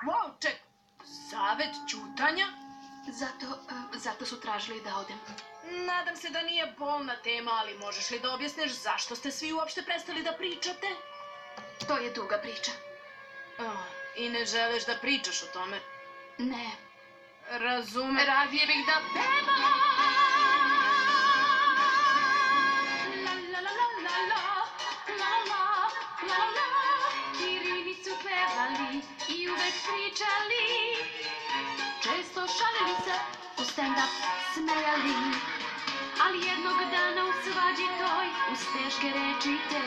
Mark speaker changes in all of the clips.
Speaker 1: Wow, ček, savet ćutanja?
Speaker 2: Zato su tražili da odem.
Speaker 1: Nadam se da nije bolna tema, ali možeš li da objasniš zašto ste svi uopšte prestali da pričate?
Speaker 2: To je duga priča.
Speaker 1: I ne želiš da pričaš o tome?
Speaker 2: Ne.
Speaker 1: Razumem.
Speaker 2: Radije bih da pevam. La la la la la la, la la la la. Kirini su pevali i uvek pričali. Često šalili se, u stand-up smejali. Ali jednog dana u svađi toj, uz teške reči te,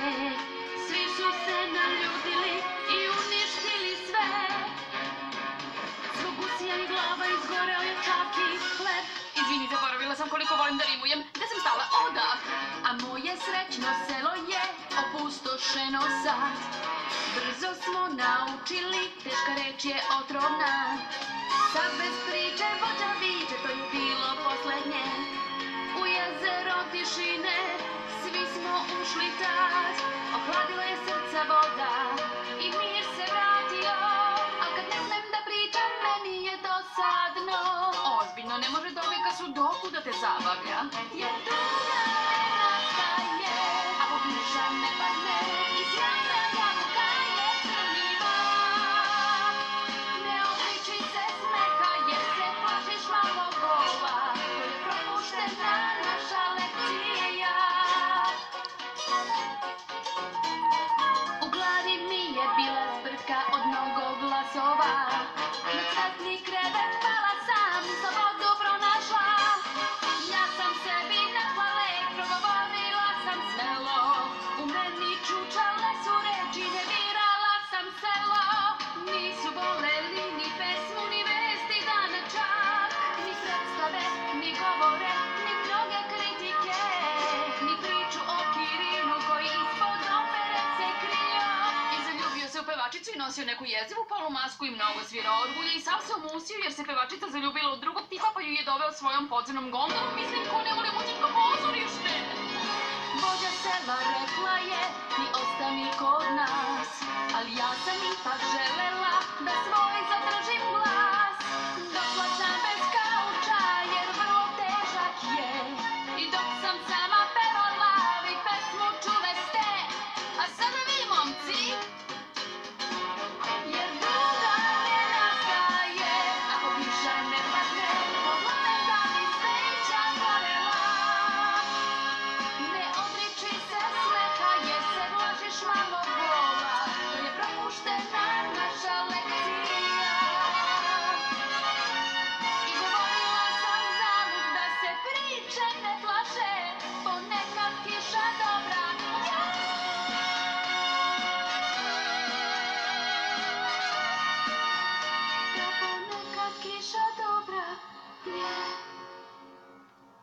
Speaker 2: svi su se naljutili i uništili sve. Zbog usijanih glava izgoreo je čak i hleb. Izvini, zaboravila sam koliko volim da rimujem, gde sam stala odah. A moje srećno selo je opustošeno sad. Brzo smo naučili, teška reč je otrovna. Sad bez priče vođa viče, to je bilo poslednje. U jezero tišine, svi smo ušli tad. Ohladila je srca voda i mir se vratio. A kad ne smem da pričam, meni je dosadno. Ozbiljno, ne može dovijeka sudoku da te zabavlja. Jer tuga nastaje, a pobliža me padne i sjajna jabuka je crnjiva. Ne odriči se smeha jer se plašiš malo gola. To je propuštena naša lekcija. U glavi mi je bila zbrka od mnogo glasova. Na cvetni krevet pala sam i slobodu pronašla. Ja sam sebi našla lek, progovorila sam smelo. U meni čučale su reči, ne birala sam selo. Nisu voleli ni pesmu, ni vesti dana čak. Ni predstave, ni govore, ni mnoge kritike. Ni priču o Kirinu koji ispod opere se krio. I zaljubio se u pevačicu i nosio neku jezivu polumasku i mnogo svirao orgulje i sav se omusio jer se pevačica zaljubila u drugog tipa pa ju je doveo svojom podzemnom gondolom. Mislim, ko ne voli muzičko pozorište? Vođa sela rekla je, ti ostani kod nas. Ali ja sam ipak